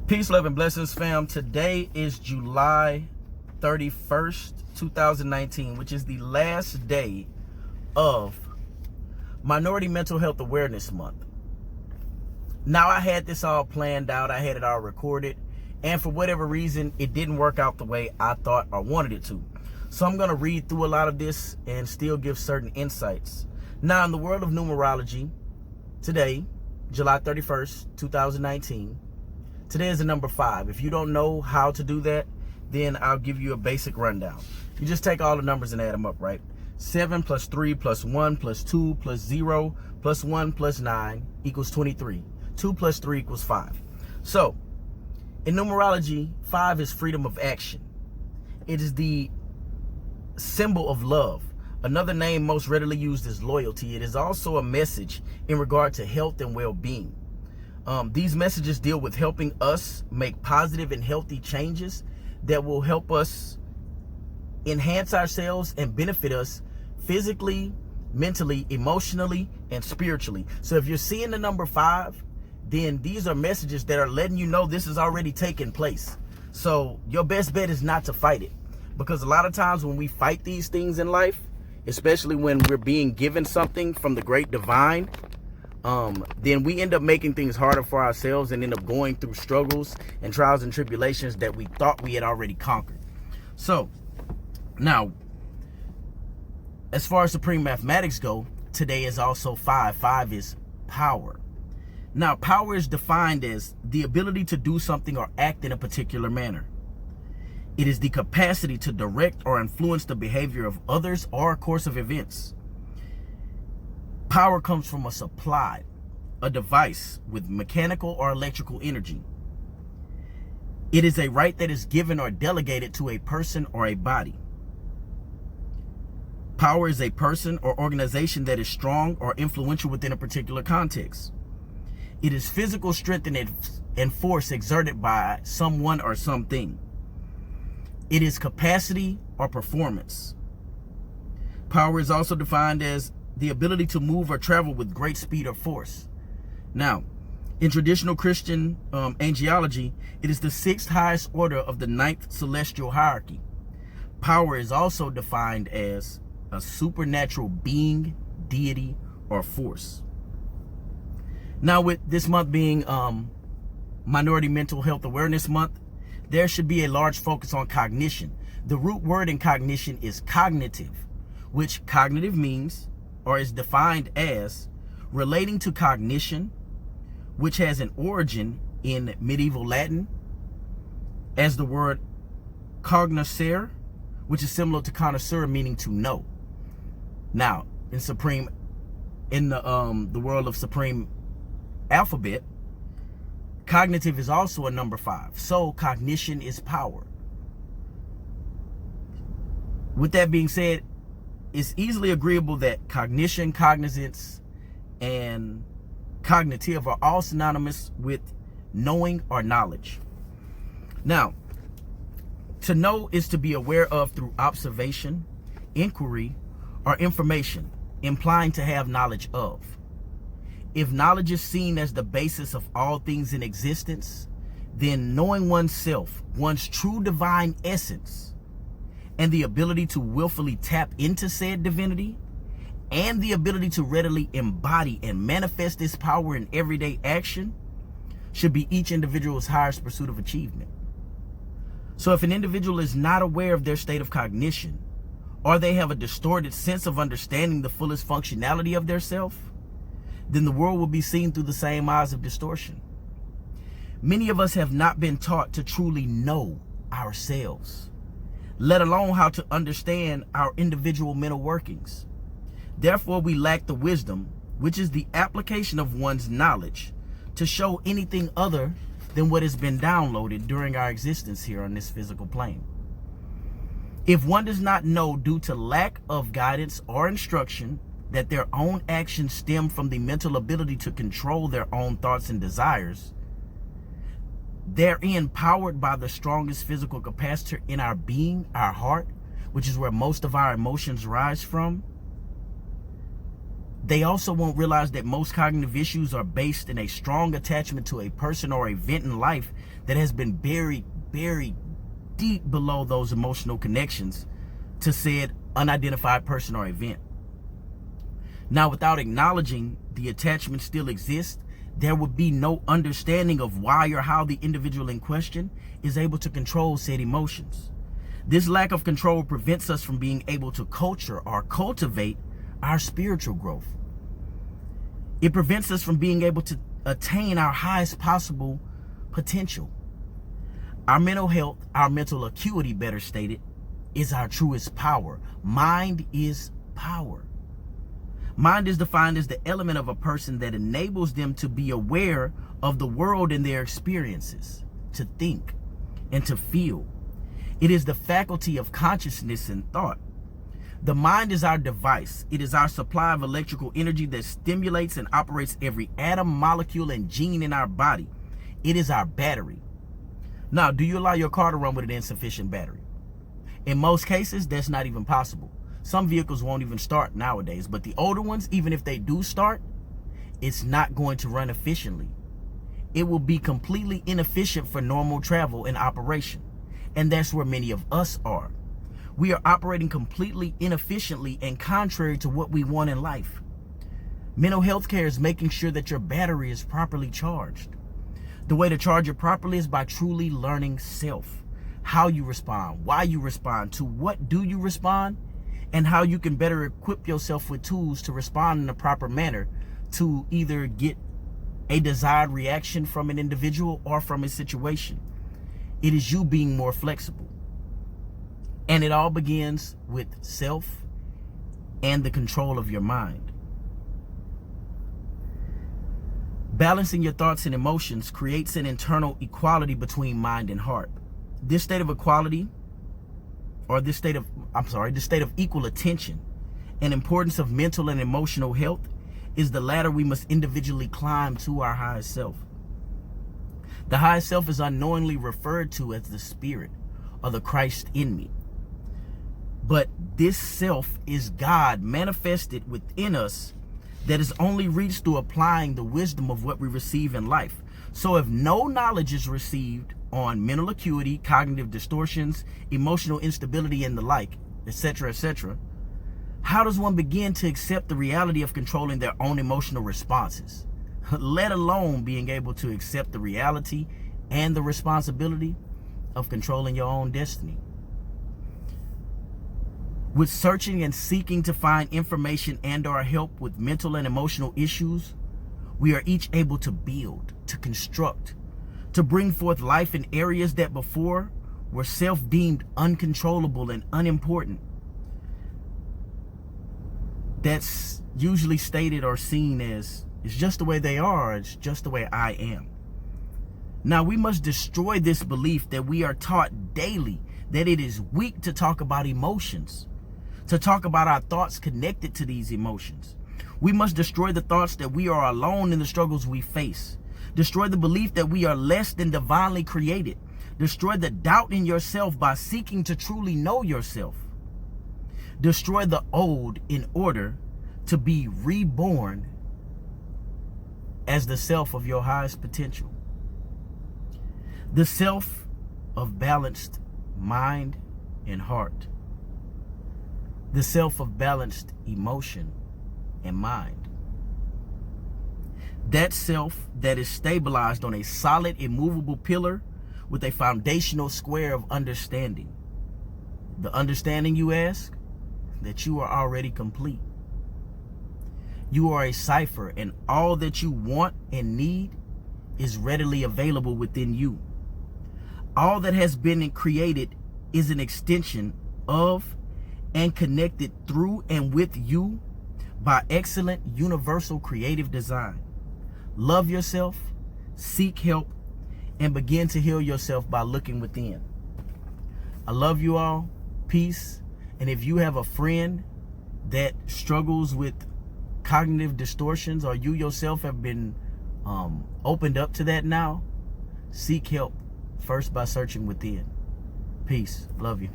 Peace, love, and blessings, fam. Today is July 31st, 2019, which is the last day of Minority Mental Health Awareness Month. Now, I had this all planned out. I had it all recorded. And for whatever reason, it didn't work out the way I thought or wanted it to. So I'm going to read through a lot of this and still give certain insights. Now, in the world of numerology, today, July 31st, 2019, today is the number 5. If you don't know how to do that, then I'll give you a basic rundown. You just take all the numbers and add them up, right? 7 plus 3 plus 1 plus 2 plus 0 plus 1 plus 9 equals 23. 2 plus 3 equals 5. So, in numerology, 5 is freedom of action. It is the symbol of love. Another name most readily used is loyalty. It is also a message in regard to health and well-being. These messages deal with helping us make positive and healthy changes that will help us enhance ourselves and benefit us physically, mentally, emotionally, and spiritually. So if you're seeing the number 5, then these are messages that are letting you know this is already taking place. So your best bet is not to fight it. Because a lot of times when we fight these things in life, especially when we're being given something from the great divine, then we end up making things harder for ourselves and end up going through struggles and trials and tribulations that we thought we had already conquered. So, now, as far as Supreme Mathematics go, today is also 5. 5 is power. Now, power is defined as the ability to do something or act in a particular manner. It is the capacity to direct or influence the behavior of others or a course of events. Power comes from a supply, a device with mechanical or electrical energy. It is a right that is given or delegated to a person or a body. Power is a person or organization that is strong or influential within a particular context. It is physical strength and force exerted by someone or something. It is capacity or performance. Power is also defined as the ability to move or travel with great speed or force. Now, in traditional Christian angelology, it is the 6th highest order of the 9th celestial hierarchy. Power is also defined as a supernatural being, deity, or force. Now, with this month being Minority Mental Health Awareness Month, there should be a large focus on cognition. The root word in cognition is cognitive, which cognitive means, or is defined as, relating to cognition, which has an origin in medieval Latin as the word cognoscere, which is similar to connoisseur, meaning to know. Now, in the world of Supreme alphabet, cognitive is also a number 5. So cognition is power. With that being said, it's easily agreeable that cognition, cognizance, and cognitive are all synonymous with knowing or knowledge. Now, to know is to be aware of through observation, inquiry, or information, implying to have knowledge of. If knowledge is seen as the basis of all things in existence, then knowing oneself, one's true divine essence, and the ability to willfully tap into said divinity, and the ability to readily embody and manifest this power in everyday action, should be each individual's highest pursuit of achievement. So if an individual is not aware of their state of cognition, or they have a distorted sense of understanding the fullest functionality of their self, then the world will be seen through the same eyes of distortion. Many of us have not been taught to truly know ourselves, let alone how to understand our individual mental workings. Therefore, we lack the wisdom, which is the application of one's knowledge, to show anything other than what has been downloaded during our existence here on this physical plane. If one does not know due to lack of guidance or instruction that their own actions stem from the mental ability to control their own thoughts and desires, therein powered by the strongest physical capacitor in our being, our heart, which is where most of our emotions rise from, They also won't realize that most cognitive issues are based in a strong attachment to a person or event in life that has been buried deep below those emotional connections to said unidentified person or event. Now, without acknowledging the attachment still exists, there would be no understanding of why or how the individual in question is able to control said emotions. This lack of control prevents us from being able to culture or cultivate our spiritual growth. It prevents us from being able to attain our highest possible potential. Our mental health, our mental acuity, better stated, is our truest power. Mind is power. Mind is defined as the element of a person that enables them to be aware of the world and their experiences, to think and to feel. It is the faculty of consciousness and thought. The mind is our device. It is our supply of electrical energy that stimulates and operates every atom, molecule, and gene in our body. It is our battery. Now, do you allow your car to run with an insufficient battery? In most cases, that's not even possible. Some vehicles won't even start nowadays, but the older ones, even if they do start, it's not going to run efficiently. It will be completely inefficient for normal travel and operation. And that's where many of us are. We are operating completely inefficiently and contrary to what we want in life. Mental health care is making sure that your battery is properly charged. The way to charge it properly is by truly learning self. How you respond, why you respond, to what do you respond, and how you can better equip yourself with tools to respond in a proper manner to either get a desired reaction from an individual or from a situation. It is you being more flexible. And it all begins with self and the control of your mind. Balancing your thoughts and emotions creates an internal equality between mind and heart. This state of equality, or this state of equal attention and importance of mental and emotional health is the ladder we must individually climb to our highest self. The highest self is unknowingly referred to as the spirit or the Christ in me. But this self is God manifested within us that is only reached through applying the wisdom of what we receive in life. So if no knowledge is received on mental acuity, cognitive distortions, emotional instability, and the like, etc., how does one begin to accept the reality of controlling their own emotional responses, let alone being able to accept the reality and the responsibility of controlling your own destiny? With searching and seeking to find information and or help with mental and emotional issues, we are each able to build, to construct, to bring forth life in areas that before were self-deemed uncontrollable and unimportant. That's usually stated or seen as, it's just the way they are, it's just the way I am. Now we must destroy this belief that we are taught daily that it is weak to talk about emotions, to talk about our thoughts connected to these emotions. We must destroy the thoughts that we are alone in the struggles we face. Destroy the belief that we are less than divinely created. Destroy the doubt in yourself by seeking to truly know yourself. Destroy the old in order to be reborn as the self of your highest potential. The self of balanced mind and heart. The self of balanced emotion and mind. That self that is stabilized on a solid, immovable pillar with a foundational square of understanding. The understanding, you ask? That you are already complete. You are a cipher, and all that you want and need is readily available within you. All that has been created is an extension of and connected through and with you by excellent universal creative design. Love yourself, seek help, and begin to heal yourself by looking within. I love you all. Peace. And if you have a friend that struggles with cognitive distortions, or you yourself have been opened up to that now, seek help first by searching within. Peace. Love you.